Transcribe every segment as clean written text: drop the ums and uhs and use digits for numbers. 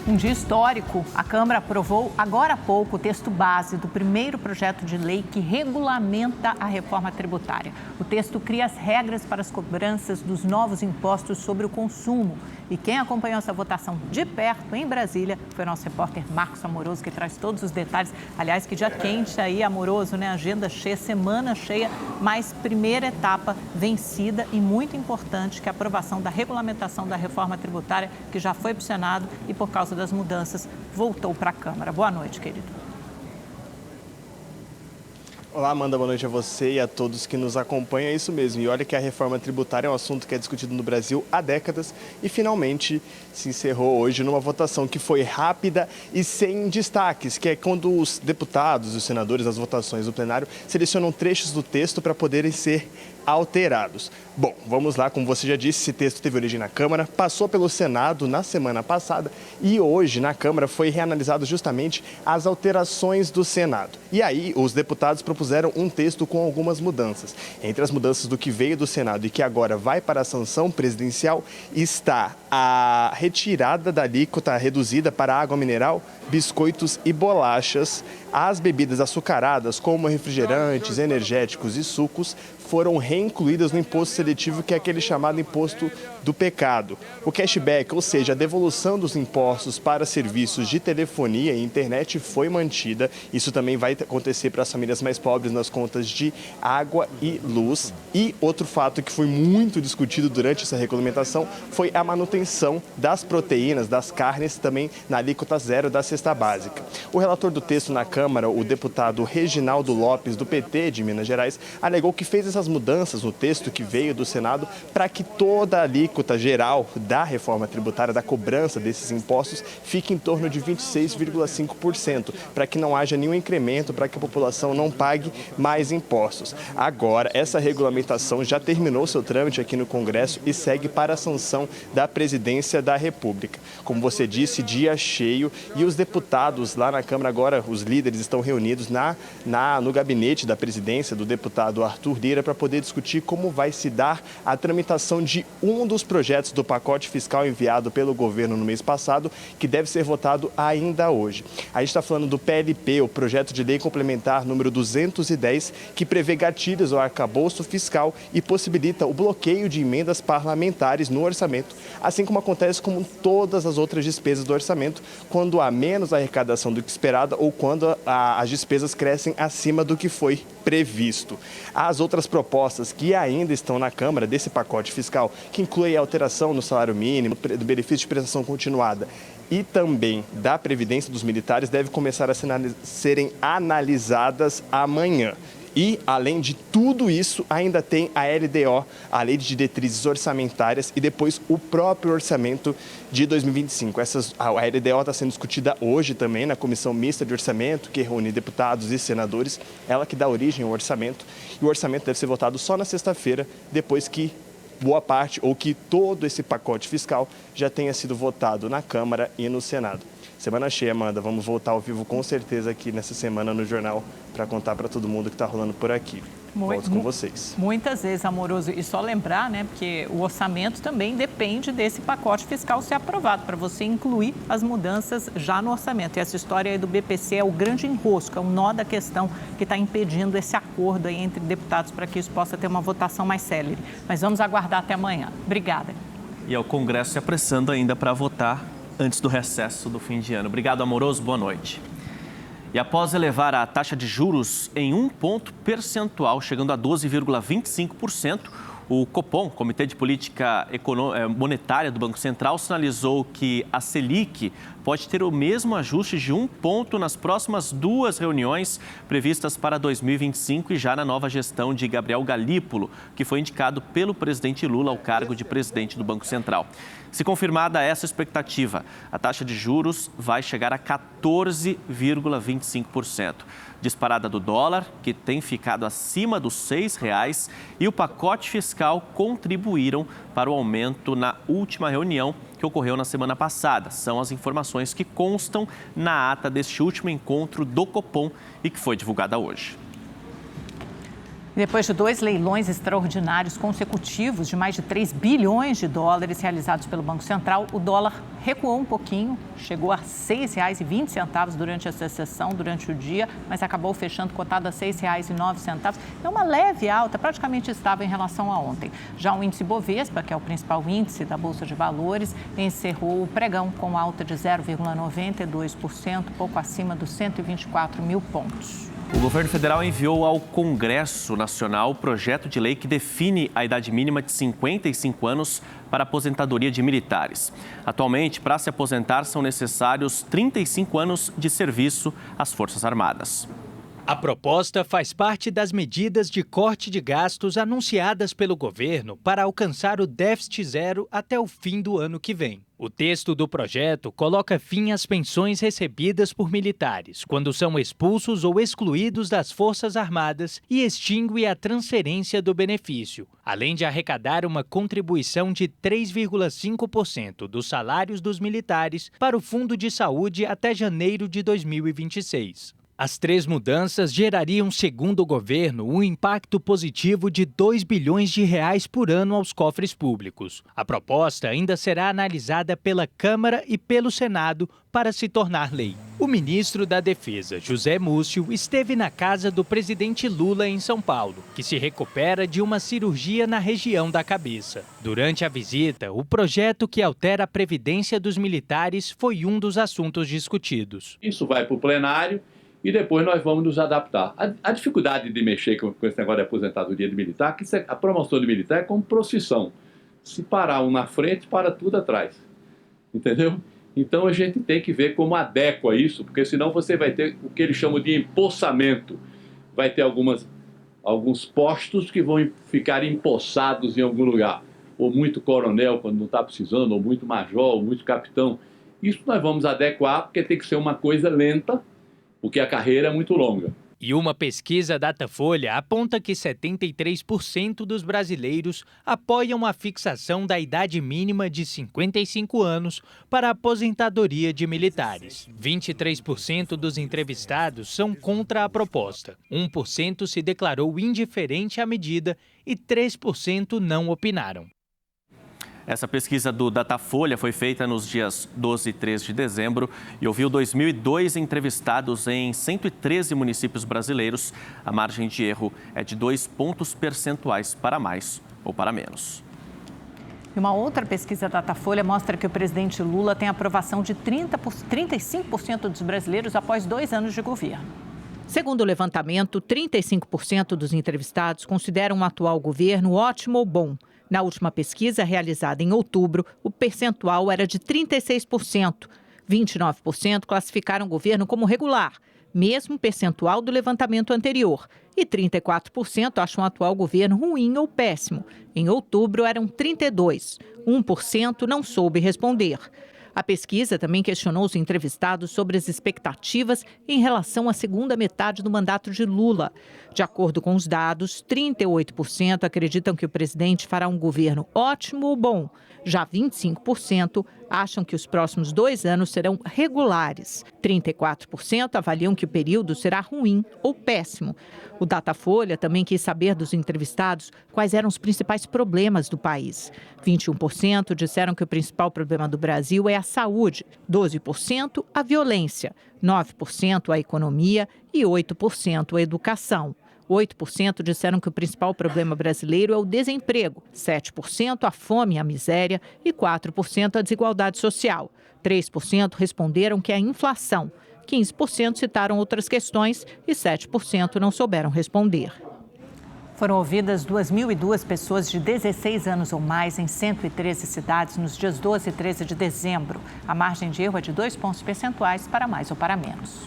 Um dia histórico, a Câmara aprovou agora há pouco o texto base do primeiro projeto de lei que regulamenta a reforma tributária. O texto cria as regras para as cobranças dos novos impostos sobre o consumo. E quem acompanhou essa votação de perto em Brasília foi o nosso repórter Marcos Amoroso, que traz todos os detalhes. Aliás, que dia quente aí, Amoroso, né? Agenda cheia, semana cheia, mas primeira etapa vencida e muito importante, que é a aprovação da regulamentação da reforma tributária, que já foi para o Senado e, por causa das mudanças, voltou para a Câmara. Boa noite, querido. Olá, Amanda, boa noite a você e a todos que nos acompanham. É isso mesmo, e olha que a reforma tributária é um assunto que é discutido no Brasil há décadas e finalmente se encerrou hoje numa votação que foi rápida e sem destaques, que é quando os deputados e os senadores, nas votações do plenário, selecionam trechos do texto para poderem ser alterados. Bom, vamos lá, como você já disse, esse texto teve origem na Câmara, passou pelo Senado na semana passada e hoje na Câmara foi reanalisado justamente as alterações do Senado. E aí os deputados propuseram um texto com algumas mudanças. Entre as mudanças do que veio do Senado e que agora vai para a sanção presidencial está a retirada da alíquota reduzida para água mineral, biscoitos e bolachas. As bebidas açucaradas, como refrigerantes, energéticos e sucos, foram reincluídas no imposto seletivo, que é aquele chamado imposto do pecado. O cashback, ou seja, a devolução dos impostos para serviços de telefonia e internet, foi mantida. Isso também vai acontecer para as famílias mais pobres nas contas de água e luz. E outro fato que foi muito discutido durante essa regulamentação foi a manutenção das proteínas, das carnes, também na alíquota zero da cesta básica. O relator do texto na Câmara, o deputado Reginaldo Lopes, do PT de Minas Gerais, alegou que fez essas mudanças no texto que veio do Senado para que toda a alíquota geral da reforma tributária, da cobrança desses impostos, fique em torno de 26,5%, para que não haja nenhum incremento, para que a população não pague mais impostos. Agora, essa regulamentação já terminou seu trâmite aqui no Congresso e segue para a sanção da Presidência da República. Como você disse, dia cheio, e os deputados lá na Câmara agora, os líderes estão reunidos no gabinete da presidência do deputado Arthur Lira para poder discutir como vai se dar a tramitação de um dos projetos do pacote fiscal enviado pelo governo no mês passado, que deve ser votado ainda hoje. A gente está falando do PLP, o projeto de lei complementar número 210, que prevê gatilhos ao arcabouço fiscal e possibilita o bloqueio de emendas parlamentares no orçamento, assim como acontece com todas as outras despesas do orçamento, quando há menos arrecadação do que esperada ou quando as despesas crescem acima do que foi previsto. As outras propostas que ainda estão na Câmara desse pacote fiscal, que inclui a alteração no salário mínimo, do benefício de prestação continuada e também da Previdência dos Militares, devem começar a serem analisadas amanhã. E, além de tudo isso, ainda tem a LDO, a Lei de Diretrizes Orçamentárias, e depois o próprio orçamento de 2025. A LDO está sendo discutida hoje também na Comissão Mista de Orçamento, que reúne deputados e senadores, ela que dá origem ao orçamento. E o orçamento deve ser votado só na sexta-feira, depois que boa parte ou que todo esse pacote fiscal já tenha sido votado na Câmara e no Senado. Semana cheia, Amanda. Vamos voltar ao vivo com certeza aqui nessa semana no jornal para contar para todo mundo que está rolando por aqui. Volto com vocês. Muitas vezes, Amoroso. E só lembrar, né, porque o orçamento também depende desse pacote fiscal ser aprovado, para você incluir as mudanças já no orçamento. E essa história aí do BPC é o grande enrosco, é o nó da questão que está impedindo esse acordo aí entre deputados para que isso possa ter uma votação mais célere. Mas vamos aguardar até amanhã. Obrigada. E é o Congresso se apressando ainda para votar antes do recesso do fim de ano. Obrigado, Amoroso. Boa noite. E após elevar a taxa de juros em 1 ponto percentual, chegando a 12,25%, o Copom, Comitê de Política Monetária do Banco Central, sinalizou que a Selic pode ter o mesmo ajuste de 1 ponto nas próximas 2 reuniões previstas para 2025 e já na nova gestão de Gabriel Galípolo, que foi indicado pelo presidente Lula ao cargo de presidente do Banco Central. Se confirmada essa expectativa, a taxa de juros vai chegar a 14,25%. Disparada do dólar, que tem ficado acima dos R$6, e o pacote fiscal contribuíram para o aumento na última reunião que ocorreu na semana passada. São as informações que constam na ata deste último encontro do Copom e que foi divulgada hoje. Depois de 2 leilões extraordinários consecutivos de mais de 3 bilhões de dólares realizados pelo Banco Central, o dólar recuou um pouquinho, chegou a R$ 6,20 durante essa sessão, durante o dia, mas acabou fechando cotado a R$ 6,09. É uma leve alta, praticamente estável em relação a ontem. Já o índice Bovespa, que é o principal índice da Bolsa de Valores, encerrou o pregão com alta de 0,92%, pouco acima dos 124 mil pontos. O governo federal enviou ao Congresso Nacional o projeto de lei que define a idade mínima de 55 anos para a aposentadoria de militares. Atualmente, para se aposentar, são necessários 35 anos de serviço às Forças Armadas. A proposta faz parte das medidas de corte de gastos anunciadas pelo governo para alcançar o déficit zero até o fim do ano que vem. O texto do projeto coloca fim às pensões recebidas por militares quando são expulsos ou excluídos das Forças Armadas e extingue a transferência do benefício, além de arrecadar uma contribuição de 3,5% dos salários dos militares para o Fundo de Saúde até janeiro de 2026. As 3 mudanças gerariam, segundo o governo, um impacto positivo de R$ 2 bilhões por ano aos cofres públicos. A proposta ainda será analisada pela Câmara e pelo Senado para se tornar lei. O ministro da Defesa, José Múcio, esteve na casa do presidente Lula em São Paulo, que se recupera de uma cirurgia na região da cabeça. Durante a visita, o projeto que altera a previdência dos militares foi um dos assuntos discutidos. Isso vai para o plenário e depois nós vamos nos adaptar. A dificuldade de mexer com esse negócio de aposentadoria de militar, que a promoção de militar é como profissão. Se parar um na frente, para tudo atrás. Entendeu? Então a gente tem que ver como adequa isso, porque senão você vai ter o que eles chamam de empossamento. Vai ter alguns postos que vão ficar empossados em algum lugar. Ou muito coronel, quando não está precisando, ou muito major, ou muito capitão. Isso nós vamos adequar, porque tem que ser uma coisa lenta, porque a carreira é muito longa. E uma pesquisa Datafolha aponta que 73% dos brasileiros apoiam a fixação da idade mínima de 55 anos para a aposentadoria de militares. 23% dos entrevistados são contra a proposta. 1% se declarou indiferente à medida e 3% não opinaram. Essa pesquisa do Datafolha foi feita nos dias 12 e 13 de dezembro e ouviu 2.002 entrevistados em 113 municípios brasileiros. A margem de erro é de 2 pontos percentuais para mais ou para menos. E uma outra pesquisa Datafolha mostra que o presidente Lula tem aprovação de 35% dos brasileiros após 2 anos de governo. Segundo o levantamento, 35% dos entrevistados consideram o atual governo ótimo ou bom. Na última pesquisa, realizada em outubro, o percentual era de 36%. 29% classificaram o governo como regular, mesmo percentual do levantamento anterior. E 34% acham o atual governo ruim ou péssimo. Em outubro, eram 32%. 1% não soube responder. A pesquisa também questionou os entrevistados sobre as expectativas em relação à segunda metade do mandato de Lula. De acordo com os dados, 38% acreditam que o presidente fará um governo ótimo ou bom. Já 25% acham que os próximos 2 anos serão regulares. 34% avaliam que o período será ruim ou péssimo. O Datafolha também quis saber dos entrevistados quais eram os principais problemas do país. 21% disseram que o principal problema do Brasil é a saúde, 12% a violência, 9% a economia e 8% a educação. 8% disseram que o principal problema brasileiro é o desemprego, 7% a fome e a miséria e 4% a desigualdade social. 3% responderam que é a inflação, 15% citaram outras questões e 7% não souberam responder. Foram ouvidas 2.002 pessoas de 16 anos ou mais em 113 cidades nos dias 12 e 13 de dezembro. A margem de erro é de 2 pontos percentuais para mais ou para menos.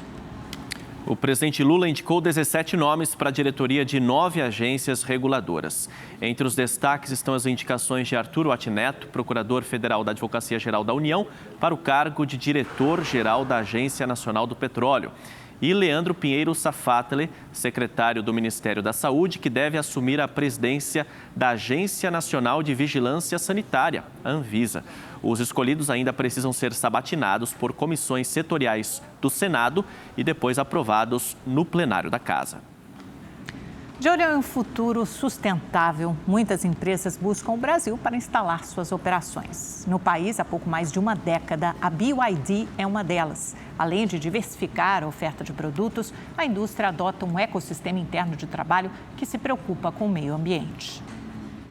O presidente Lula indicou 17 nomes para a diretoria de 9 agências reguladoras. Entre os destaques estão as indicações de Arthur Watti Neto, procurador federal da Advocacia Geral da União, para o cargo de diretor-geral da Agência Nacional do Petróleo. E Leandro Pinheiro Safatli, secretário do Ministério da Saúde, que deve assumir a presidência da Agência Nacional de Vigilância Sanitária, a Anvisa. Os escolhidos ainda precisam ser sabatinados por comissões setoriais do Senado e depois aprovados no plenário da Casa. De olho em um futuro sustentável, muitas empresas buscam o Brasil para instalar suas operações. No país, há pouco mais de uma década, a BYD é uma delas. Além de diversificar a oferta de produtos, a indústria adota um ecossistema interno de trabalho que se preocupa com o meio ambiente.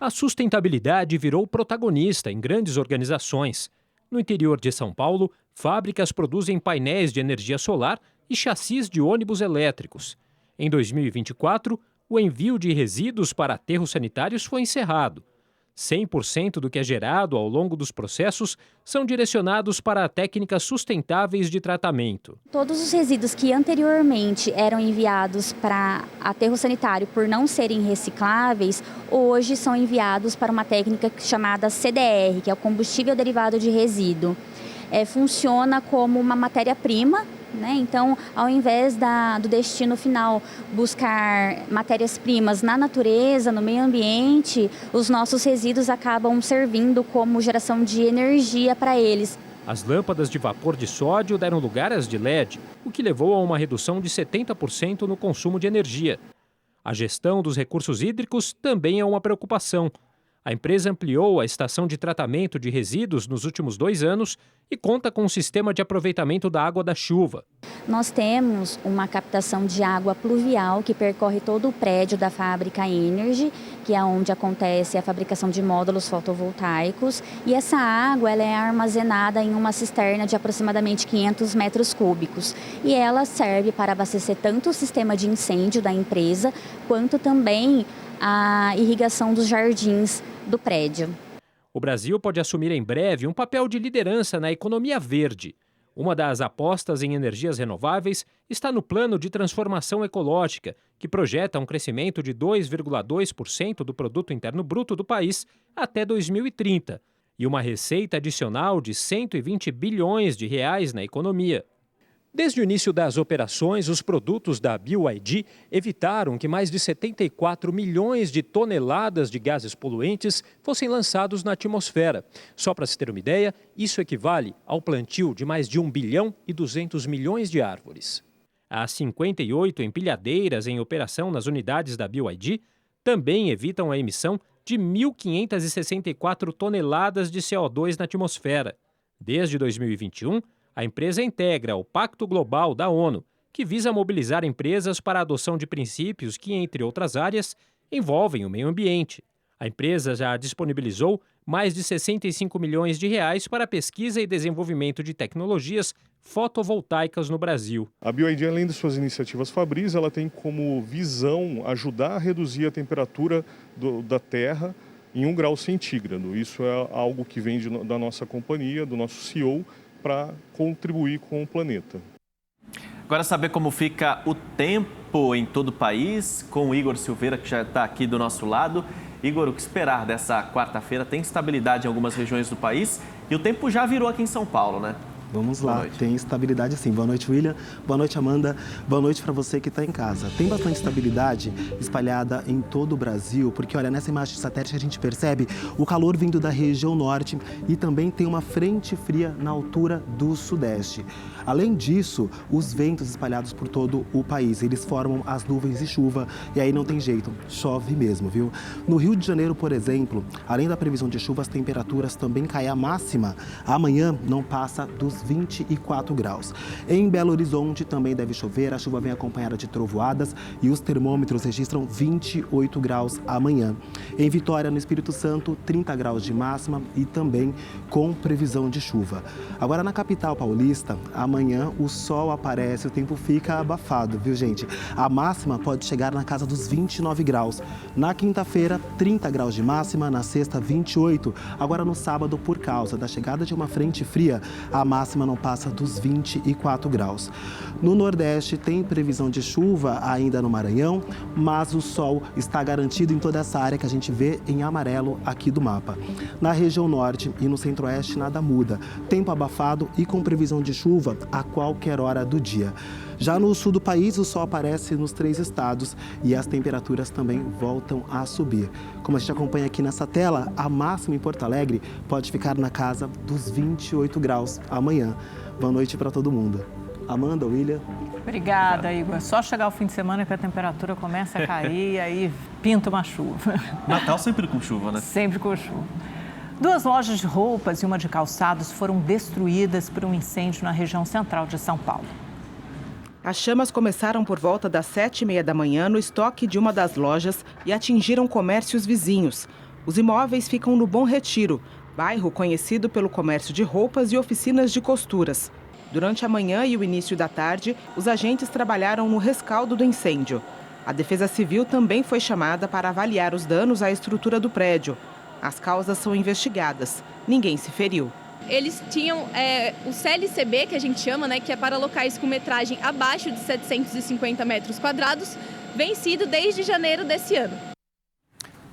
A sustentabilidade virou protagonista em grandes organizações. No interior de São Paulo, fábricas produzem painéis de energia solar e chassis de ônibus elétricos. Em 2024, o envio de resíduos para aterros sanitários foi encerrado. 100% do que é gerado ao longo dos processos são direcionados para técnicas sustentáveis de tratamento. Todos os resíduos que anteriormente eram enviados para aterro sanitário por não serem recicláveis, hoje são enviados para uma técnica chamada CDR, que é o combustível derivado de resíduo. Funciona como uma matéria-prima. Então, ao invés do destino final buscar matérias-primas na natureza, no meio ambiente, os nossos resíduos acabam servindo como geração de energia para eles. As lâmpadas de vapor de sódio deram lugar às de LED, o que levou a uma redução de 70% no consumo de energia. A gestão dos recursos hídricos também é uma preocupação. A empresa ampliou a estação de tratamento de resíduos nos últimos 2 anos e conta com um sistema de aproveitamento da água da chuva. Nós temos uma captação de água pluvial que percorre todo o prédio da fábrica Energy, que é onde acontece a fabricação de módulos fotovoltaicos. E essa água ela é armazenada em uma cisterna de aproximadamente 500 metros cúbicos. E ela serve para abastecer tanto o sistema de incêndio da empresa, quanto também a irrigação dos jardins do prédio. O Brasil pode assumir em breve um papel de liderança na economia verde. Uma das apostas em energias renováveis está no Plano de Transformação Ecológica, que projeta um crescimento de 2,2% do Produto Interno Bruto do país até 2030 e uma receita adicional de 120 bilhões de reais na economia. Desde o início das operações, os produtos da BYD evitaram que mais de 74 milhões de toneladas de gases poluentes fossem lançados na atmosfera. Só para se ter uma ideia, isso equivale ao plantio de mais de 1 bilhão e 200 milhões de árvores. As 58 empilhadeiras em operação nas unidades da BYD também evitam a emissão de 1.564 toneladas de CO2 na atmosfera. Desde 2021, a empresa integra o Pacto Global da ONU, que visa mobilizar empresas para a adoção de princípios que, entre outras áreas, envolvem o meio ambiente. A empresa já disponibilizou mais de 65 milhões de reais para pesquisa e desenvolvimento de tecnologias fotovoltaicas no Brasil. A BYD, além de suas iniciativas fabris, ela tem como visão ajudar a reduzir a temperatura da Terra em 1 grau centígrado. Isso é algo que vem da nossa companhia, do nosso CEO, para contribuir com o planeta. Agora saber como fica o tempo em todo o país, com o Igor Silveira, que já está aqui do nosso lado. Igor, o que esperar dessa quarta-feira? Tem estabilidade em algumas regiões do país e o tempo já virou aqui em São Paulo, né? Vamos lá, tem estabilidade sim. Boa noite, William. Boa noite, Amanda. Boa noite para você que está em casa. Tem bastante estabilidade espalhada em todo o Brasil, porque olha, nessa imagem de satélite a gente percebe o calor vindo da região norte e também tem uma frente fria na altura do sudeste. Além disso, os ventos espalhados por todo o país, eles formam as nuvens de chuva e aí não tem jeito, chove mesmo, viu? No Rio de Janeiro, por exemplo, além da previsão de chuva, as temperaturas também caem. A máxima amanhã não passa dos 24 graus. Em Belo Horizonte também deve chover, a chuva vem acompanhada de trovoadas e os termômetros registram 28 graus amanhã. Em Vitória, no Espírito Santo, 30 graus de máxima e também com previsão de chuva. Agora na capital paulista, amanhã o sol aparece, o tempo fica abafado, viu gente? A máxima pode chegar na casa dos 29 graus. Na quinta-feira, 30 graus de máxima, na sexta, 28. Agora no sábado, por causa da chegada de uma frente fria, a máxima não passa dos 24 graus. No Nordeste tem previsão de chuva ainda no Maranhão, mas o sol está garantido em toda essa área que a gente vê em amarelo aqui do mapa. Na região Norte e no Centro-Oeste nada muda. Tempo abafado e com previsão de chuva a qualquer hora do dia. Já no sul do país, o sol aparece nos 3 estados e as temperaturas também voltam a subir. Como a gente acompanha aqui nessa tela, a máxima em Porto Alegre pode ficar na casa dos 28 graus amanhã. Boa noite para todo mundo. Amanda, William. Obrigada, Igor. Só chegar o fim de semana que a temperatura começa a cair e aí pinta uma chuva. Natal sempre com chuva, né? Sempre com chuva. 2 lojas de roupas e uma de calçados foram destruídas por um incêndio na região central de São Paulo. As chamas começaram por volta das 7h30 da manhã no estoque de uma das lojas e atingiram comércios vizinhos. Os imóveis ficam no Bom Retiro, bairro conhecido pelo comércio de roupas e oficinas de costuras. Durante a manhã e o início da tarde, os agentes trabalharam no rescaldo do incêndio. A Defesa Civil também foi chamada para avaliar os danos à estrutura do prédio. As causas são investigadas. Ninguém se feriu. Eles tinham o CLCB, que a gente chama, né, que é para locais com metragem abaixo de 750 metros quadrados, vencido desde janeiro desse ano.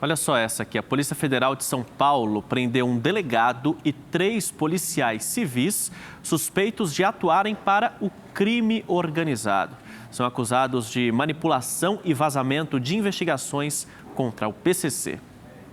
Olha só essa aqui. A Polícia Federal de São Paulo prendeu um delegado e 3 policiais civis suspeitos de atuarem para o crime organizado. São acusados de manipulação e vazamento de investigações contra o PCC.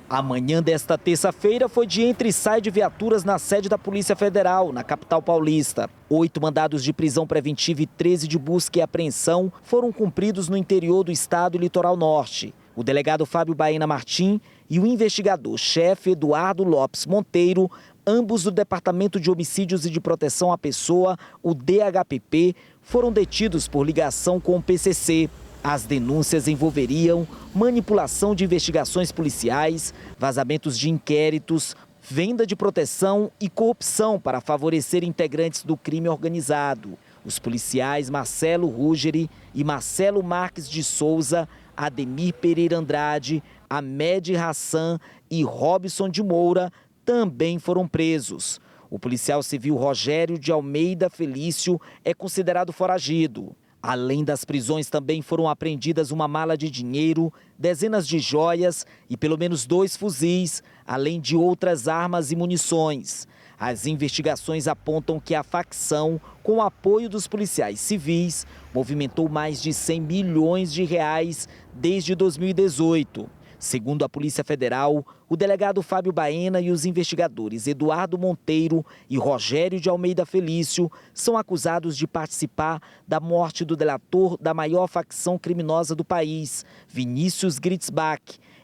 A manhã desta terça-feira foi de entra e sai de viaturas na sede da Polícia Federal, na capital paulista. 8 mandados de prisão preventiva e 13 de busca e apreensão foram cumpridos no interior do estado e litoral norte. O delegado Fábio Baena Martim e o investigador-chefe Eduardo Lopes Monteiro, ambos do Departamento de Homicídios e de Proteção à Pessoa, o DHPP, foram detidos por ligação com o PCC. As denúncias envolveriam manipulação de investigações policiais, vazamentos de inquéritos, venda de proteção e corrupção para favorecer integrantes do crime organizado. Os policiais Marcelo Ruggeri e Marcelo Marques de Souza, Ademir Pereira Andrade, Ahmed Hassan e Robson de Moura também foram presos. O policial civil Rogério de Almeida Felício é considerado foragido. Além das prisões, também foram apreendidas uma mala de dinheiro, dezenas de joias e pelo menos 2 fuzis, além de outras armas e munições. As investigações apontam que a facção, com o apoio dos policiais civis, movimentou mais de 100 milhões de reais desde 2018. Segundo a Polícia Federal, o delegado Fábio Baena e os investigadores Eduardo Monteiro e Rogério de Almeida Felício são acusados de participar da morte do delator da maior facção criminosa do país, Vinícius Gritzbach,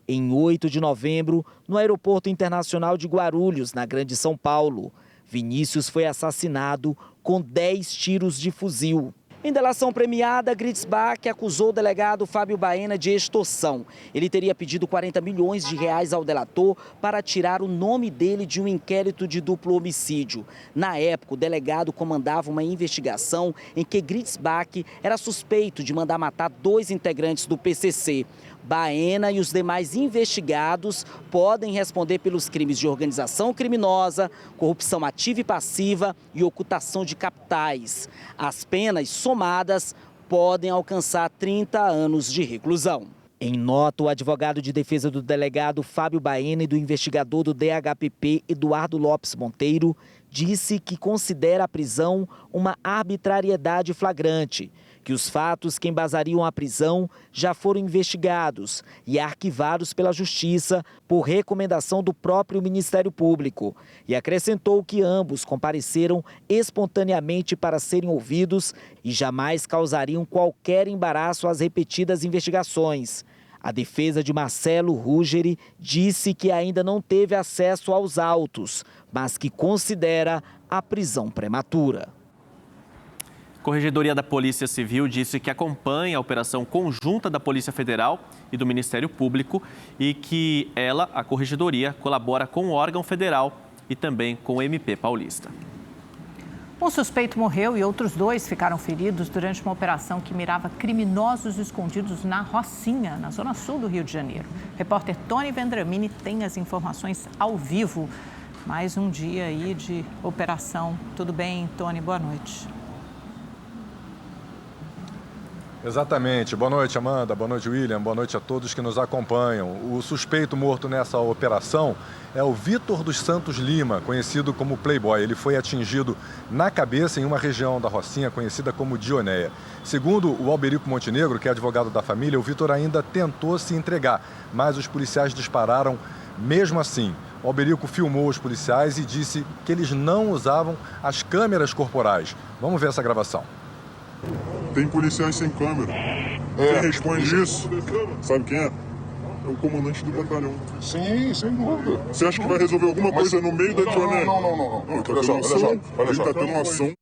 em 8 de novembro, no Aeroporto Internacional de Guarulhos, na Grande São Paulo. Vinícius foi assassinado com 10 tiros de fuzil. Em delação premiada, Gritzbach acusou o delegado Fábio Baena de extorsão. Ele teria pedido 40 milhões de reais ao delator para tirar o nome dele de um inquérito de duplo homicídio. Na época, o delegado comandava uma investigação em que Gritzbach era suspeito de mandar matar 2 integrantes do PCC. Baena e os demais investigados podem responder pelos crimes de organização criminosa, corrupção ativa e passiva e ocultação de capitais. As penas somadas podem alcançar 30 anos de reclusão. Em nota, o advogado de defesa do delegado Fábio Baena e do investigador do DHPP, Eduardo Lopes Monteiro, disse que considera a prisão uma arbitrariedade flagrante, que os fatos que embasariam a prisão já foram investigados e arquivados pela Justiça por recomendação do próprio Ministério Público. E acrescentou que ambos compareceram espontaneamente para serem ouvidos e jamais causariam qualquer embaraço às repetidas investigações. A defesa de Marcelo Ruggeri disse que ainda não teve acesso aos autos, mas que considera a prisão prematura. A Corregedoria da Polícia Civil disse que acompanha a operação conjunta da Polícia Federal e do Ministério Público e que ela, a Corregedoria, colabora com o órgão federal e também com o MP paulista. Um suspeito morreu e outros 2 ficaram feridos durante uma operação que mirava criminosos escondidos na Rocinha, na zona sul do Rio de Janeiro. O repórter Tony Vendramini tem as informações ao vivo. Mais um dia aí de operação. Tudo bem, Tony? Boa noite. Exatamente. Boa noite, Amanda. Boa noite, William. Boa noite a todos que nos acompanham. O suspeito morto nessa operação é o Vitor dos Santos Lima, conhecido como Playboy. Ele foi atingido na cabeça em uma região da Rocinha conhecida como Dionéia. Segundo o Alberico Montenegro, que é advogado da família, o Vitor ainda tentou se entregar, mas os policiais dispararam mesmo assim. O Alberico filmou os policiais e disse que eles não usavam as câmeras corporais. Vamos ver essa gravação. Tem policiais sem câmera. Quem responde isso, sabe quem é? É o comandante do batalhão. Sim, sem dúvida. Você acha que vai resolver alguma coisa no meio da Joané? Não. Ele tá tendo ação.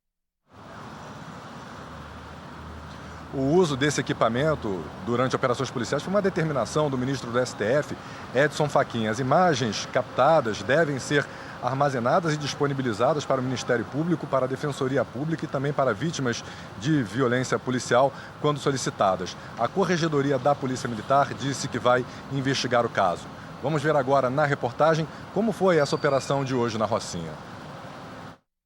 O uso desse equipamento durante operações policiais foi uma determinação do ministro do STF, Edson Fachin. As imagens captadas devem ser armazenadas e disponibilizadas para o Ministério Público, para a Defensoria Pública e também para vítimas de violência policial, quando solicitadas. A Corregedoria da Polícia Militar disse que vai investigar o caso. Vamos ver agora na reportagem como foi essa operação de hoje na Rocinha.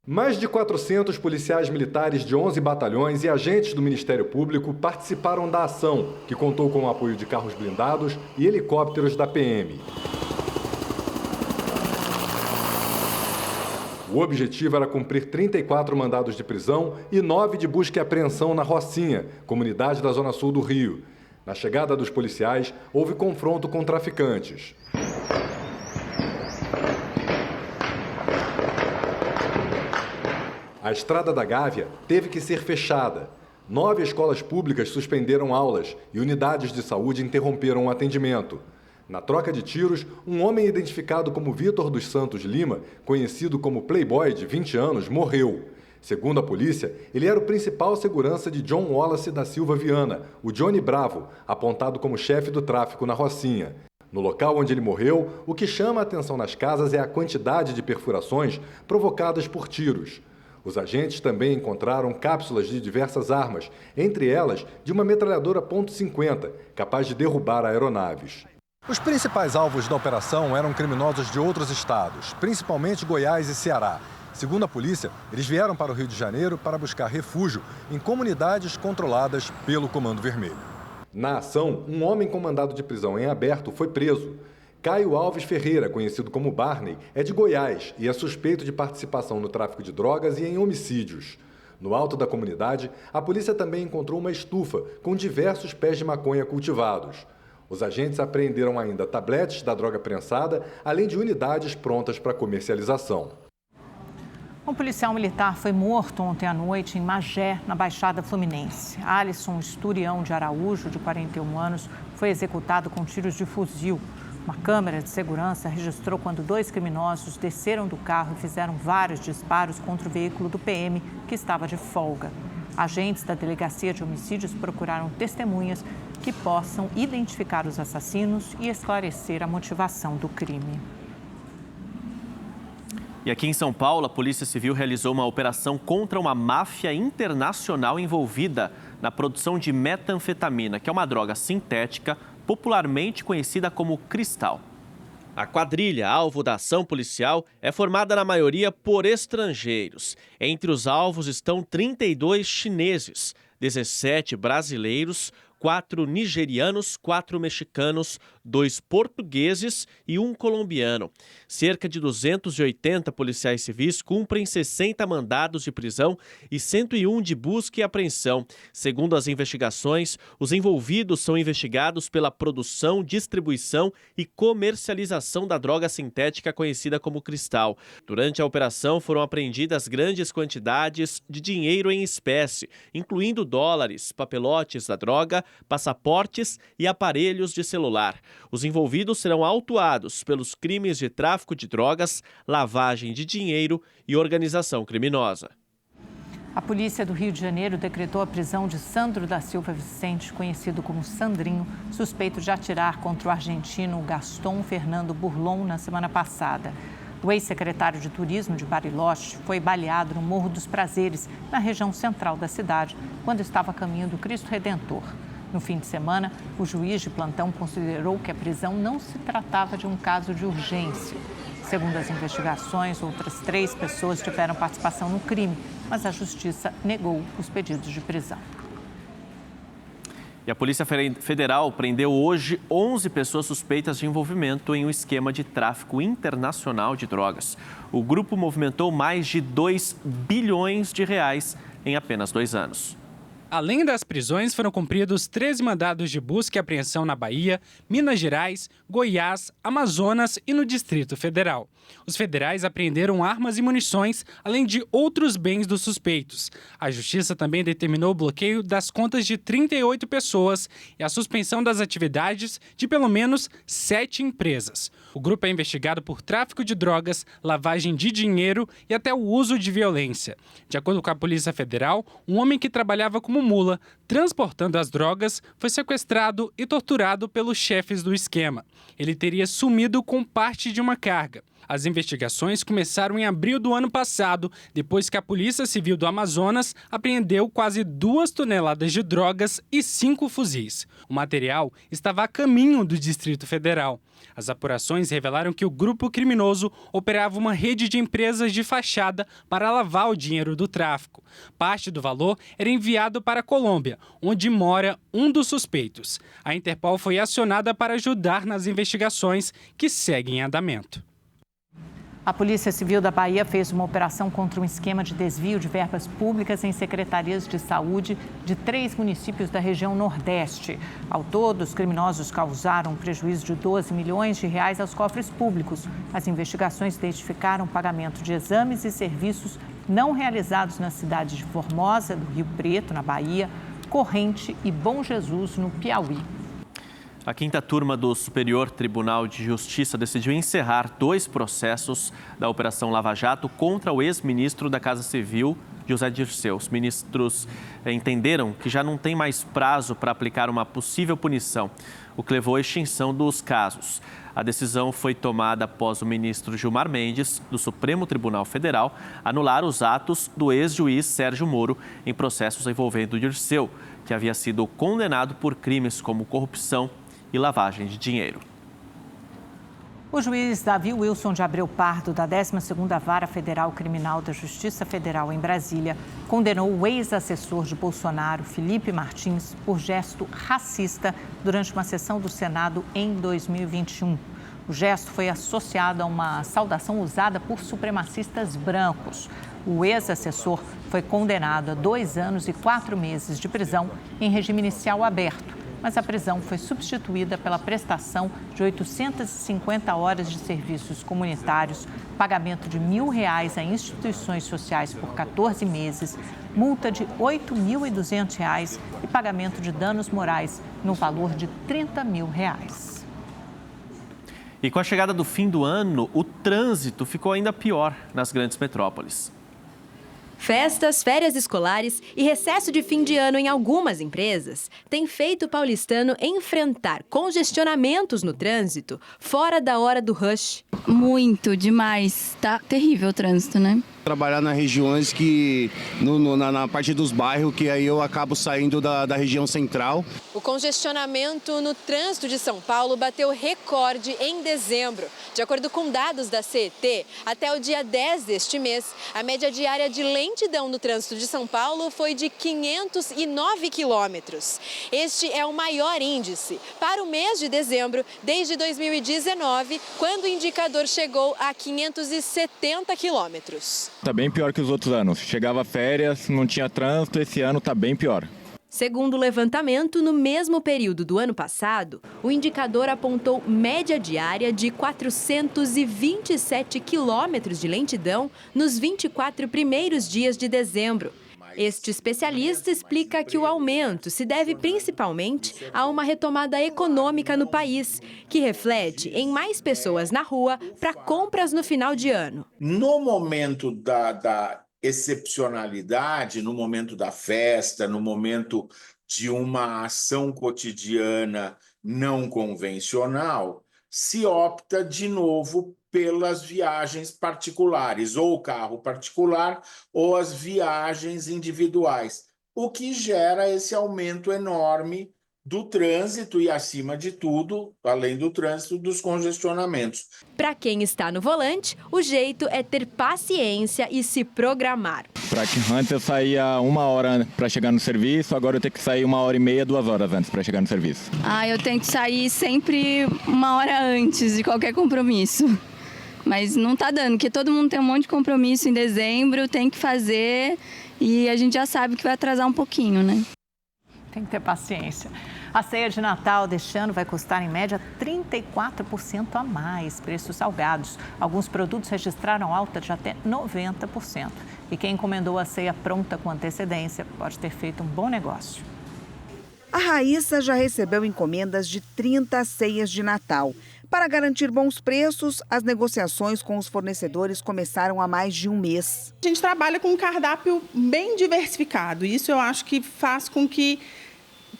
Mais de 400 policiais militares de 11 batalhões e agentes do Ministério Público participaram da ação, que contou com o apoio de carros blindados e helicópteros da PM. O objetivo era cumprir 34 mandados de prisão e 9 de busca e apreensão na Rocinha, comunidade da Zona Sul do Rio. Na chegada dos policiais, houve confronto com traficantes. A Estrada da Gávea teve que ser fechada. 9 escolas públicas suspenderam aulas e unidades de saúde interromperam o atendimento. Na troca de tiros, um homem identificado como Vitor dos Santos Lima, conhecido como Playboy de 20 anos, morreu. Segundo a polícia, ele era o principal segurança de John Wallace da Silva Viana, o Johnny Bravo, apontado como chefe do tráfico na Rocinha. No local onde ele morreu, o que chama a atenção nas casas é a quantidade de perfurações provocadas por tiros. Os agentes também encontraram cápsulas de diversas armas, entre elas de uma metralhadora .50, capaz de derrubar aeronaves. Os principais alvos da operação eram criminosos de outros estados, principalmente Goiás e Ceará. Segundo a polícia, eles vieram para o Rio de Janeiro para buscar refúgio em comunidades controladas pelo Comando Vermelho. Na ação, um homem com mandado de prisão em aberto foi preso. Caio Alves Ferreira, conhecido como Barney, é de Goiás e é suspeito de participação no tráfico de drogas e em homicídios. No alto da comunidade, a polícia também encontrou uma estufa com diversos pés de maconha cultivados. Os agentes apreenderam ainda tabletes da droga prensada, além de unidades prontas para comercialização. Um policial militar foi morto ontem à noite em Magé, na Baixada Fluminense. Alisson Esturião de Araújo, de 41 anos, foi executado com tiros de fuzil. Uma câmera de segurança registrou quando 2 criminosos desceram do carro e fizeram vários disparos contra o veículo do PM, que estava de folga. Agentes da Delegacia de Homicídios procuraram testemunhas que possam identificar os assassinos e esclarecer a motivação do crime. E aqui em São Paulo, a Polícia Civil realizou uma operação contra uma máfia internacional envolvida na produção de metanfetamina, que é uma droga sintética popularmente conhecida como cristal. A quadrilha, alvo da ação policial, é formada na maioria por estrangeiros. Entre os alvos estão 32 chineses, 17 brasileiros, 4 nigerianos, 4 mexicanos, 2 portugueses e 1 colombiano. Cerca de 280 policiais civis cumprem 60 mandados de prisão e 101 de busca e apreensão. Segundo as investigações, os envolvidos são investigados pela produção, distribuição e comercialização da droga sintética conhecida como cristal. Durante a operação foram apreendidas grandes quantidades de dinheiro em espécie, incluindo dólares, papelotes da droga, passaportes e aparelhos de celular. Os envolvidos serão autuados pelos crimes de tráfico de drogas, lavagem de dinheiro e organização criminosa. A polícia do Rio de Janeiro decretou a prisão de Sandro da Silva Vicente, conhecido como Sandrinho, suspeito de atirar contra o argentino Gaston Fernando Burlon na semana passada. O ex-secretário de Turismo de Bariloche foi baleado no Morro dos Prazeres, na região central da cidade, quando estava a caminho do Cristo Redentor. No fim de semana, o juiz de plantão considerou que a prisão não se tratava de um caso de urgência. Segundo as investigações, outras 3 pessoas tiveram participação no crime, mas a justiça negou os pedidos de prisão. E a Polícia Federal prendeu hoje 11 pessoas suspeitas de envolvimento em um esquema de tráfico internacional de drogas. O grupo movimentou mais de 2 bilhões de reais em apenas 2 anos. Além das prisões, foram cumpridos 13 mandados de busca e apreensão na Bahia, Minas Gerais, Goiás, Amazonas e no Distrito Federal. Os federais apreenderam armas e munições, além de outros bens dos suspeitos. A Justiça também determinou o bloqueio das contas de 38 pessoas e a suspensão das atividades de pelo menos 7 empresas. O grupo é investigado por tráfico de drogas, lavagem de dinheiro e até o uso de violência. De acordo com a Polícia Federal, um homem que trabalhava como mula, transportando as drogas, foi sequestrado e torturado pelos chefes do esquema. Ele teria sumido com parte de uma carga. As investigações começaram em abril do ano passado, depois que a Polícia Civil do Amazonas apreendeu quase 2 toneladas de drogas e 5 fuzis. O material estava a caminho do Distrito Federal. As apurações revelaram que o grupo criminoso operava uma rede de empresas de fachada para lavar o dinheiro do tráfico. Parte do valor era enviado para a Colômbia, onde mora um dos suspeitos. A Interpol foi acionada para ajudar nas investigações que seguem em andamento. A Polícia Civil da Bahia fez uma operação contra um esquema de desvio de verbas públicas em secretarias de saúde de 3 municípios da região Nordeste. Ao todo, os criminosos causaram um prejuízo de 12 milhões de reais aos cofres públicos. As investigações identificaram o pagamento de exames e serviços não realizados nas cidades de Formosa, do Rio Preto, na Bahia, Corrente e Bom Jesus, no Piauí. A 5ª turma do Superior Tribunal de Justiça decidiu encerrar 2 processos da Operação Lava Jato contra o ex-ministro da Casa Civil, José Dirceu. Os ministros entenderam que já não tem mais prazo para aplicar uma possível punição, o que levou à extinção dos casos. A decisão foi tomada após o ministro Gilmar Mendes, do Supremo Tribunal Federal, anular os atos do ex-juiz Sérgio Moro em processos envolvendo Dirceu, que havia sido condenado por crimes como corrupção e lavagem de dinheiro. O juiz Davi Wilson de Abreu Pardo, da 12ª Vara Federal Criminal da Justiça Federal em Brasília, condenou o ex-assessor de Bolsonaro, Felipe Martins, por gesto racista durante uma sessão do Senado em 2021. O gesto foi associado a uma saudação usada por supremacistas brancos. O ex-assessor foi condenado a 2 anos e 4 meses de prisão em regime inicial aberto, mas a prisão foi substituída pela prestação de 850 horas de serviços comunitários, pagamento de R$1.000 a instituições sociais por 14 meses, multa de R$8.200 e pagamento de danos morais no valor de R$30.000. E com a chegada do fim do ano, o trânsito ficou ainda pior nas grandes metrópoles. Festas, férias escolares e recesso de fim de ano em algumas empresas têm feito o paulistano enfrentar congestionamentos no trânsito fora da hora do rush. Muito, demais. Tá terrível o trânsito, né? Trabalhar nas regiões que, na parte dos bairros, que aí eu acabo saindo da região central. O congestionamento no trânsito de São Paulo bateu recorde em dezembro. De acordo com dados da CET, até o dia 10 deste mês, a média diária de lentidão no trânsito de São Paulo foi de 509 quilômetros. Este é o maior índice para o mês de dezembro desde 2019, quando o indicador chegou a 570 quilômetros. Está bem pior que os outros anos. Chegava férias, não tinha trânsito, esse ano está bem pior. Segundo o levantamento, no mesmo período do ano passado, o indicador apontou média diária de 427 quilômetros de lentidão nos 24 primeiros dias de dezembro. Este especialista explica que o aumento se deve principalmente a uma retomada econômica no país, que reflete em mais pessoas na rua para compras no final de ano. No momento da excepcionalidade, no momento da festa, no momento de uma ação cotidiana não convencional, se opta de novo pelas viagens particulares, ou o carro particular, ou as viagens individuais, o que gera esse aumento enorme do trânsito e, acima de tudo, além do trânsito, dos congestionamentos. Para quem está no volante, o jeito é ter paciência e se programar. Para que antes eu saía 1 hora para chegar no serviço, agora eu tenho que sair 1h30, 2 horas antes para chegar no serviço. Eu tenho que sair sempre 1 hora antes de qualquer compromisso. Mas não tá dando, porque todo mundo tem um monte de compromisso em dezembro, tem que fazer e a gente já sabe que vai atrasar um pouquinho, né? Tem que ter paciência. A ceia de Natal deste ano vai custar, em média, 34% a mais, preços salgados. Alguns produtos registraram alta de até 90%. E quem encomendou a ceia pronta com antecedência pode ter feito um bom negócio. A Raíssa já recebeu encomendas de 30 ceias de Natal. Para garantir bons preços, as negociações com os fornecedores começaram há mais de um mês. A gente trabalha com um cardápio bem diversificado. Isso eu acho que faz com que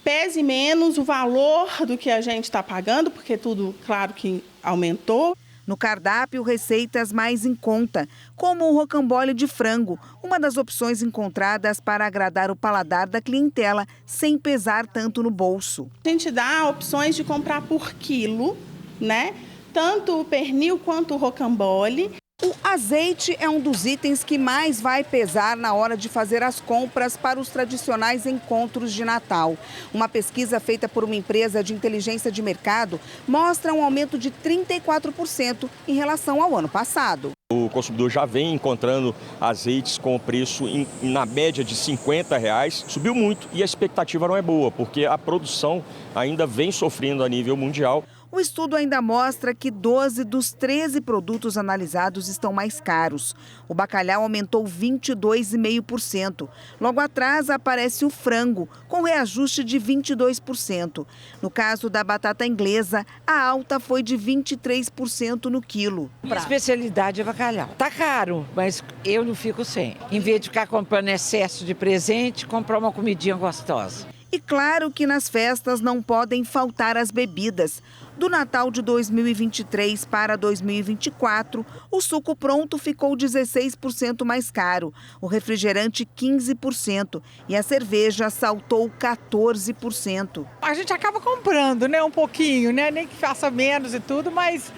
pese menos o valor do que a gente está pagando, porque tudo, claro, que aumentou. No cardápio, receitas mais em conta, como o rocambole de frango, uma das opções encontradas para agradar o paladar da clientela, sem pesar tanto no bolso. A gente dá opções de comprar por quilo, né? Tanto o pernil quanto o rocambole. O azeite é um dos itens que mais vai pesar na hora de fazer as compras para os tradicionais encontros de Natal. Uma pesquisa feita por uma empresa de inteligência de mercado mostra um aumento de 34% em relação ao ano passado. O consumidor já vem encontrando azeites com preço na média de R$50, subiu muito e a expectativa não é boa, porque a produção ainda vem sofrendo a nível mundial. O estudo ainda mostra que 12 dos 13 produtos analisados estão mais caros. O bacalhau aumentou 22,5%. Logo atrás aparece o frango, com reajuste de 22%. No caso da batata inglesa, a alta foi de 23% no quilo. Minha especialidade é bacalhau. Tá caro, mas eu não fico sem. Em vez de ficar comprando excesso de presente, comprar uma comidinha gostosa. E claro que nas festas não podem faltar as bebidas. Do Natal de 2023 para 2024, o suco pronto ficou 16% mais caro, o refrigerante 15% e a cerveja saltou 14%. A gente acaba comprando, né, um pouquinho, né, nem que faça menos e tudo, mas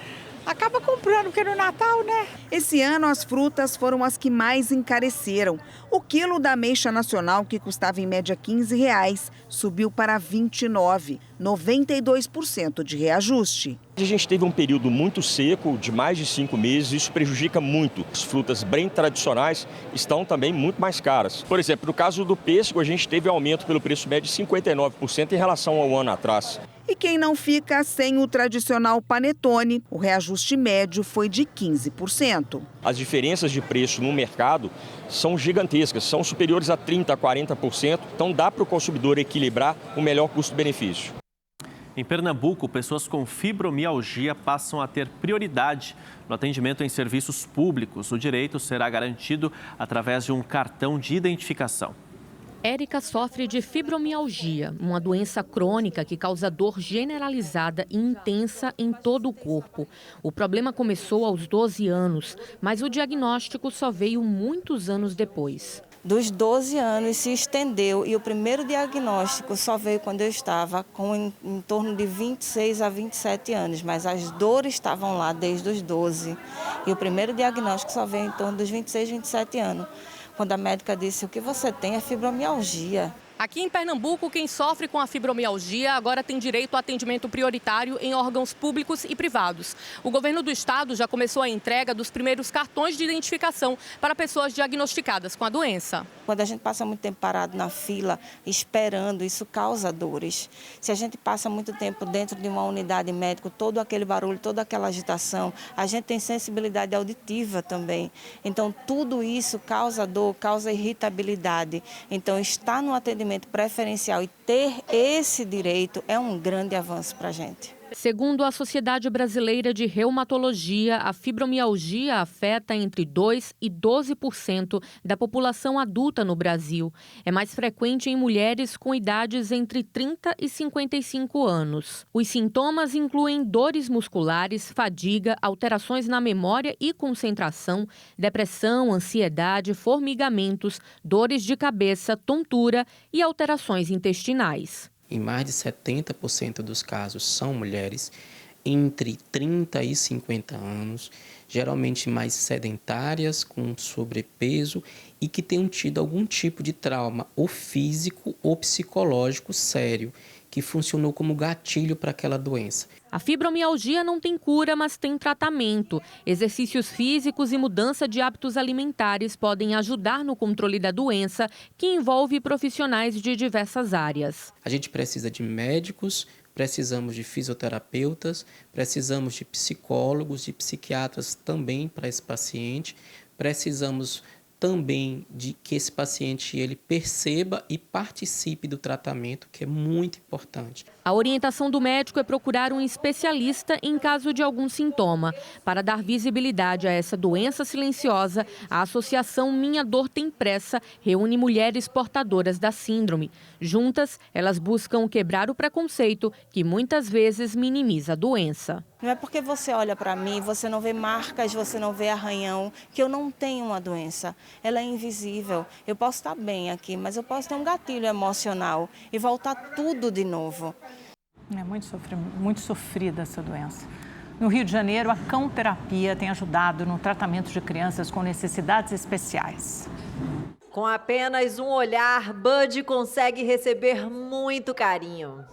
acaba comprando, porque no Natal, né? Esse ano as frutas foram as que mais encareceram. O quilo da ameixa nacional, que custava em média R$15, subiu para 29, 92% de reajuste. A gente teve um período muito seco, de mais de 5 meses, isso prejudica muito. As frutas bem tradicionais estão também muito mais caras. Por exemplo, no caso do pêssego, a gente teve aumento pelo preço médio de 59% em relação ao ano atrás. E quem não fica sem o tradicional panetone, o reajuste médio foi de 15%. As diferenças de preço no mercado são gigantescas, são superiores a 30% a 40%, então dá para o consumidor equilibrar o melhor custo-benefício. Em Pernambuco, pessoas com fibromialgia passam a ter prioridade no atendimento em serviços públicos. O direito será garantido através de um cartão de identificação. Érica sofre de fibromialgia, uma doença crônica que causa dor generalizada e intensa em todo o corpo. O problema começou aos 12 anos, mas o diagnóstico só veio muitos anos depois. Dos 12 anos se estendeu e o primeiro diagnóstico só veio quando eu estava com em torno de 26 a 27 anos, mas as dores estavam lá desde os 12. E o primeiro diagnóstico só veio em torno dos 26, 27 anos. Quando a médica disse, o que você tem é fibromialgia. Aqui em Pernambuco, quem sofre com a fibromialgia agora tem direito a atendimento prioritário em órgãos públicos e privados. O governo do estado já começou a entrega dos primeiros cartões de identificação para pessoas diagnosticadas com a doença. Quando a gente passa muito tempo parado na fila, esperando, isso causa dores. Se a gente passa muito tempo dentro de uma unidade médica, todo aquele barulho, toda aquela agitação, a gente tem sensibilidade auditiva também. Então, tudo isso causa dor, causa irritabilidade. Então, estar no atendimento preferencial e ter esse direito é um grande avanço para a gente. Segundo a Sociedade Brasileira de Reumatologia, a fibromialgia afeta entre 2% e 12% da população adulta no Brasil. É mais frequente em mulheres com idades entre 30 e 55 anos. Os sintomas incluem dores musculares, fadiga, alterações na memória e concentração, depressão, ansiedade, formigamentos, dores de cabeça, tontura e alterações intestinais. Em mais de 70% dos casos são mulheres entre 30 e 50 anos, geralmente mais sedentárias, com sobrepeso e que tenham tido algum tipo de trauma ou físico ou psicológico sério, que funcionou como gatilho para aquela doença. A fibromialgia não tem cura, mas tem tratamento. Exercícios físicos e mudança de hábitos alimentares podem ajudar no controle da doença, que envolve profissionais de diversas áreas. A gente precisa de médicos, precisamos de fisioterapeutas, precisamos de psicólogos, de psiquiatras também para esse paciente. Precisamos também de que esse paciente ele perceba e participe do tratamento, que é muito importante. A orientação do médico é procurar um especialista em caso de algum sintoma. Para dar visibilidade a essa doença silenciosa, a Associação Minha Dor Tem Pressa reúne mulheres portadoras da síndrome. Juntas, elas buscam quebrar o preconceito que muitas vezes minimiza a doença. Não é porque você olha para mim, você não vê marcas, você não vê arranhão, que eu não tenho uma doença. Ela é invisível. Eu posso estar bem aqui, mas eu posso ter um gatilho emocional e voltar tudo de novo. É muito sofrida essa doença. No Rio de Janeiro, a cão-terapia tem ajudado no tratamento de crianças com necessidades especiais. Com apenas um olhar, Bud consegue receber muito carinho.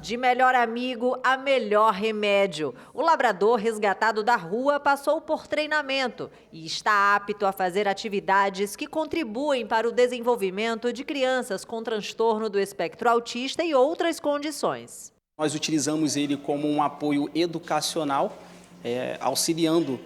De melhor amigo a melhor remédio. O labrador resgatado da rua passou por treinamento e está apto a fazer atividades que contribuem para o desenvolvimento de crianças com transtorno do espectro autista e outras condições. Nós utilizamos ele como um apoio educacional, auxiliando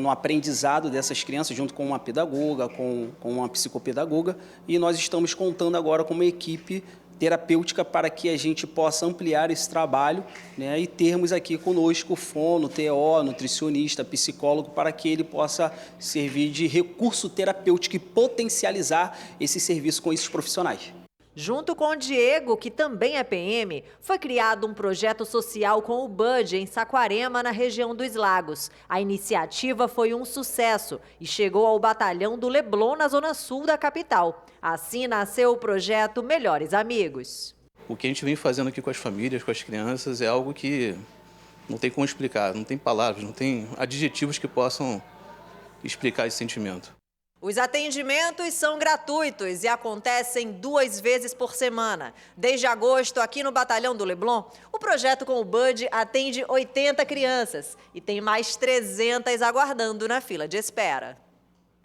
no aprendizado dessas crianças, junto com uma pedagoga, com uma psicopedagoga, e nós estamos contando agora com uma equipe terapêutica para que a gente possa ampliar esse trabalho, e termos aqui conosco fono, TO, nutricionista, psicólogo, para que ele possa servir de recurso terapêutico e potencializar esse serviço com esses profissionais. Junto com o Diego, que também é PM, foi criado um projeto social com o Bud em Saquarema, na região dos Lagos. A iniciativa foi um sucesso e chegou ao batalhão do Leblon, na zona sul da capital. Assim nasceu o projeto Melhores Amigos. O que a gente vem fazendo aqui com as famílias, com as crianças, é algo que não tem como explicar, não tem palavras, não tem adjetivos que possam explicar esse sentimento. Os atendimentos são gratuitos e acontecem 2 vezes por semana. Desde agosto, aqui no Batalhão do Leblon, o projeto com o Bud atende 80 crianças e tem mais 300 aguardando na fila de espera.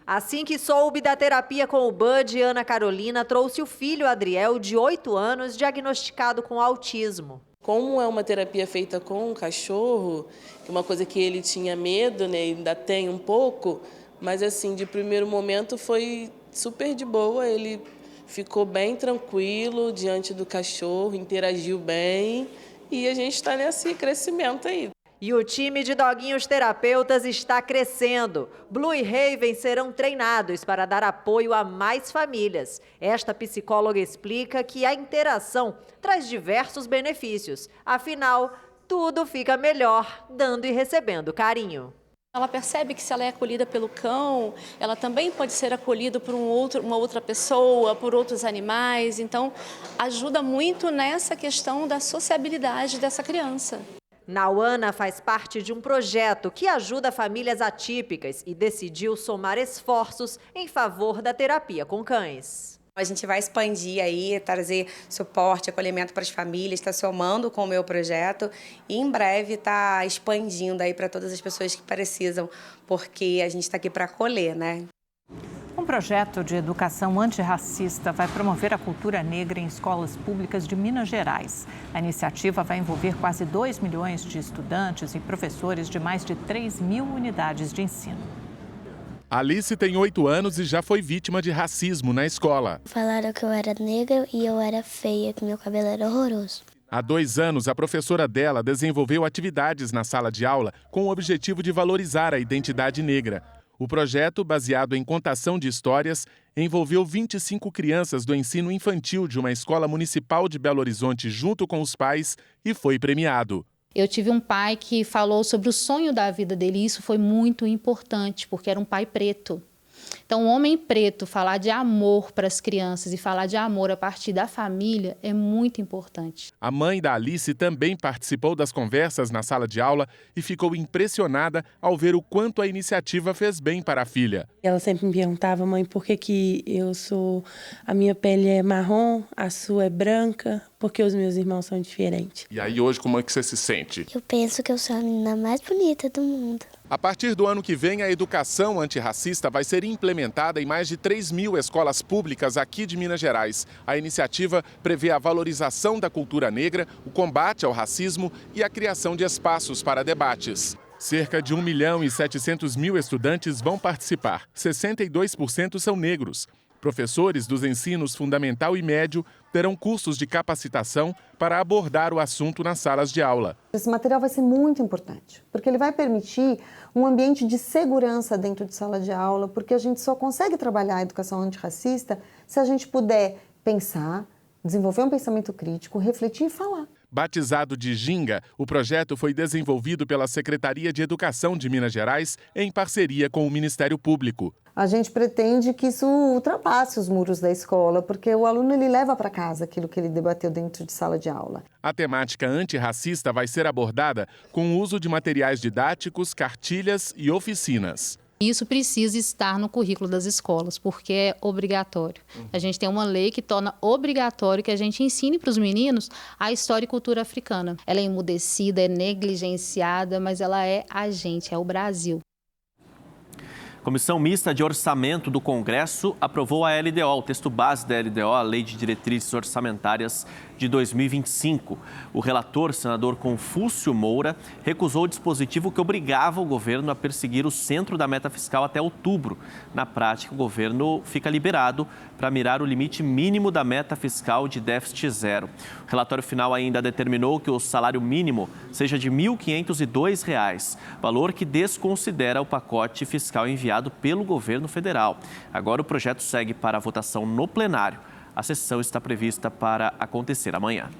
Assim que soube da terapia com o Bud, Ana Carolina trouxe o filho Adriel, de 8 anos, diagnosticado com autismo. Como é uma terapia feita com um cachorro, uma coisa que ele tinha medo, ainda tem um pouco, mas assim, de primeiro momento foi super de boa, ele ficou bem tranquilo diante do cachorro, interagiu bem e a gente está nesse crescimento aí. E o time de doguinhos terapeutas está crescendo. Blue e Raven serão treinados para dar apoio a mais famílias. Esta psicóloga explica que a interação traz diversos benefícios. Afinal, tudo fica melhor dando e recebendo carinho. Ela percebe que se ela é acolhida pelo cão, ela também pode ser acolhida por uma outra pessoa, por outros animais. Então, ajuda muito nessa questão da sociabilidade dessa criança. Nauana faz parte de um projeto que ajuda famílias atípicas e decidiu somar esforços em favor da terapia com cães. A gente vai expandir aí, trazer suporte, acolhimento para as famílias, está somando com o meu projeto e em breve está expandindo aí para todas as pessoas que precisam, porque a gente está aqui para acolher, né? Um projeto de educação antirracista vai promover a cultura negra em escolas públicas de Minas Gerais. A iniciativa vai envolver quase 2 milhões de estudantes e professores de mais de 3.000 unidades de ensino. Alice tem 8 anos e já foi vítima de racismo na escola. Falaram que eu era negra e eu era feia, que meu cabelo era horroroso. Há 2 anos, a professora dela desenvolveu atividades na sala de aula com o objetivo de valorizar a identidade negra. O projeto, baseado em contação de histórias, envolveu 25 crianças do ensino infantil de uma escola municipal de Belo Horizonte junto com os pais e foi premiado. Eu tive um pai que falou sobre o sonho da vida dele e isso foi muito importante, porque era um pai preto. Então, o homem preto falar de amor para as crianças e falar de amor a partir da família é muito importante. A mãe da Alice também participou das conversas na sala de aula e ficou impressionada ao ver o quanto a iniciativa fez bem para a filha. Ela sempre me perguntava, mãe, por que a minha pele é marrom, a sua é branca, porque os meus irmãos são diferentes. E aí hoje como é que você se sente? Eu penso que eu sou a menina mais bonita do mundo. A partir do ano que vem, a educação antirracista vai ser implementada em mais de 3.000 escolas públicas aqui de Minas Gerais. A iniciativa prevê a valorização da cultura negra, o combate ao racismo e a criação de espaços para debates. Cerca de 1.700.000 estudantes vão participar. 62% são negros. Professores dos ensinos fundamental e médio terão cursos de capacitação para abordar o assunto nas salas de aula. Esse material vai ser muito importante, porque ele vai permitir um ambiente de segurança dentro de sala de aula, porque a gente só consegue trabalhar a educação antirracista se a gente puder pensar, desenvolver um pensamento crítico, refletir e falar. Batizado de Ginga, o projeto foi desenvolvido pela Secretaria de Educação de Minas Gerais em parceria com o Ministério Público. A gente pretende que isso ultrapasse os muros da escola, porque o aluno ele leva para casa aquilo que ele debateu dentro de sala de aula. A temática antirracista vai ser abordada com o uso de materiais didáticos, cartilhas e oficinas. Isso precisa estar no currículo das escolas, porque é obrigatório. A gente tem uma lei que torna obrigatório que a gente ensine para os meninos a história e cultura africana. Ela é emudecida, é negligenciada, mas ela é a gente, é o Brasil. Comissão Mista de Orçamento do Congresso aprovou a LDO, o texto base da LDO, a Lei de Diretrizes Orçamentárias de 2025. O relator, senador Confúcio Moura, recusou o dispositivo que obrigava o governo a perseguir o centro da meta fiscal até outubro. Na prática, o governo fica liberado para mirar o limite mínimo da meta fiscal de déficit zero. O relatório final ainda determinou que o salário mínimo seja de R$ 1.502, valor que desconsidera o pacote fiscal enviado pelo governo federal. Agora o projeto segue para a votação no plenário. A sessão está prevista para acontecer amanhã.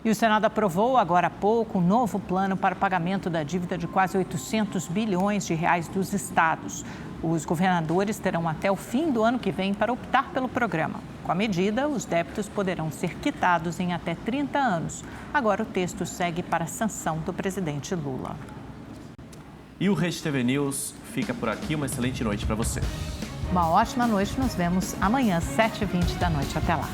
E o Senado aprovou agora há pouco um novo plano para o pagamento da dívida de quase 800 bilhões de reais dos estados. Os governadores terão até o fim do ano que vem para optar pelo programa. Com a medida, os débitos poderão ser quitados em até 30 anos. Agora o texto segue para a sanção do presidente Lula. E o Rede TV News fica por aqui. Uma excelente noite para você. Uma ótima noite. Nos vemos amanhã, 7h20 da noite. Até lá.